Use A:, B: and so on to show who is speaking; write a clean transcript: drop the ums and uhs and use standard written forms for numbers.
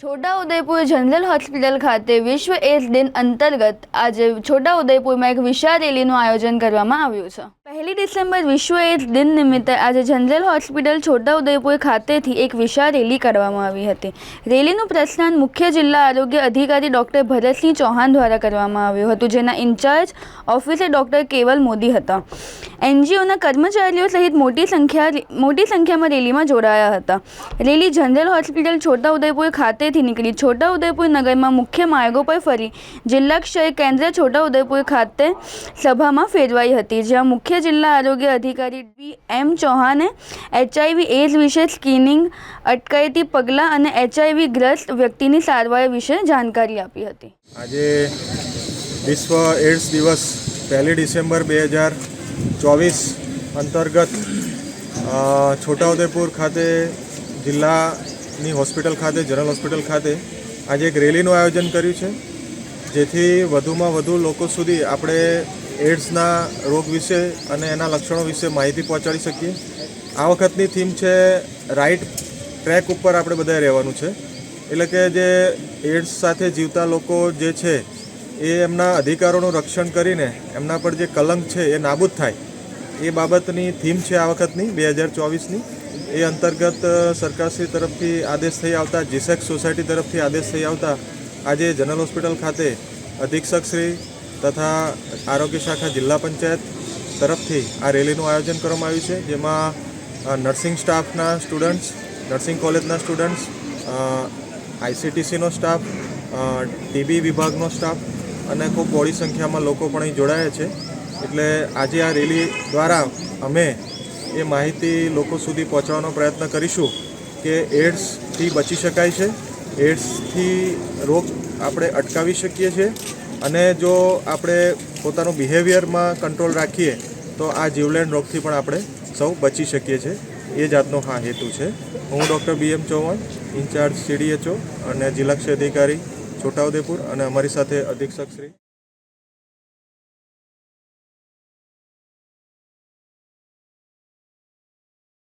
A: Chhota Udepur general hospital ખાતે વિશ્વ AIDS દિન અંતર્ગત આજે છોટાઉદેપુરમાં એક વિશાળ રેલીનું આયોજન કરવામાં આવ્યું છે। 1 ડિસેમ્બર વિશ્વ એઇડ્સ દિન નિમિત્તે આજે જનરલ હોસ્પિટલ છોટાઉદેપુર ખાતેથી એક વિશાળ રેલી કરવામાં આવી હતી। રેલીનું પ્રસ્થાન મુખ્ય જિલ્લા આરોગ્ય અધિકારી ડૉક્ટર ભરતસિંહ ચૌહાણ દ્વારા કરવામાં આવ્યું હતું, જેના ઇન્ચાર્જ ઓફિસર ડૉક્ટર કેવલ મોદી હતા। એનજીઓના કર્મચારીઓ સહિત મોટી સંખ્યામાં રેલીમાં જોડાયા હતા। રેલી જનરલ હોસ્પિટલ છોટાઉદેપુર ખાતેથી નીકળી છોટાઉદેપુર નગરમાં મુખ્ય માર્ગો પર ફરી જિલ્લા ક્ષય કેન્દ્ર છોટાઉદેપુર ખાતે સભામાં ફેરવાઈ હતી, જ્યાં મુખ્ય જિલ્લા આરોગ્ય અધિકારી એમ ચૌહાણે HIV એઇડ્સ વિશે સ્ક્રીનિંગ, અટકાયતી પગલાં અને HIV ગ્રસ્ત વ્યક્તિની સારવાર વિશે જાણકારી આપી હતી।
B: આજે વિશ્વ એઇડ્સ દિવસ 1 ડિસેમ્બર 2024 અંતર્ગત છોટાઉદેપુર ખાતે જિલ્લાની હોસ્પિટલ ખાતે જનરલ હોસ્પિટલ ખાતે આજે એક રેલીનું આયોજન કર્યું છે, જેથી વધુમાં વધુ લોકો સુધી આપણે એઇડ્સના રોગ વિશે અને એના લક્ષણો વિશે માહિતી પહોંચાડી શકીએ। આ વખતની થીમ છે રાઇટ ટ્રેક ઉપર આપણે બધાએ રહેવાનું છે, એટલે કે જે એઇડ્સ સાથે જીવતા લોકો જે છે એ એમના અધિકારોનું રક્ષણ કરીને એમના પર જે કલંક છે એ નાબૂદ થાય એ બાબતની થીમ છે આ વખતની 2024ની। એ અંતર્ગત સરકારશ્રી તરફથી આદેશ થઈ આવતા, જીસેક સોસાયટી તરફથી આદેશ થઈ આવતા આજે જનરલ હોસ્પિટલ ખાતે અધિક્ષકશ્રી તથા આરોગ્ય શાખા જિલ્લા પંચાયત તરફથી આ રેલીનું આયોજન કરવામાં આવ્યું છે, જેમાં નર્સિંગ સ્ટાફના સ્ટુડન્ટ્સ, નર્સિંગ કોલેજના સ્ટુડન્ટ્સ, ICTCનો સ્ટાફ, TB વિભાગનો સ્ટાફ અને ખૂબ મોટી સંખ્યામાં લોકો પણ અહીં જોડાયા છે। એટલે આજે આ રેલી દ્વારા અમે એ માહિતી લોકો સુધી પહોંચાડવાનો પ્રયત્ન કરીશું કે એઇડ્સથી બચી શકાય છે, એઇડ્સથી રોગ આપણે અટકાવી શકીએ છીએ અને જો આપણે પોતાનું બિહેવિયરમાં કંટ્રોલ રાખીએ તો આ જીવલેણ રોગથી પણ આપણે સૌ બચી શકીએ છીએ। એ જાતનો હા હેતુ છે। હું doctor BM Chauhan, in charge CDHO અને જિલ્લા ક્ષય અધિકારી છોટાઉદેપુર, અને અમારી સાથે અધિક્ષક શ્રી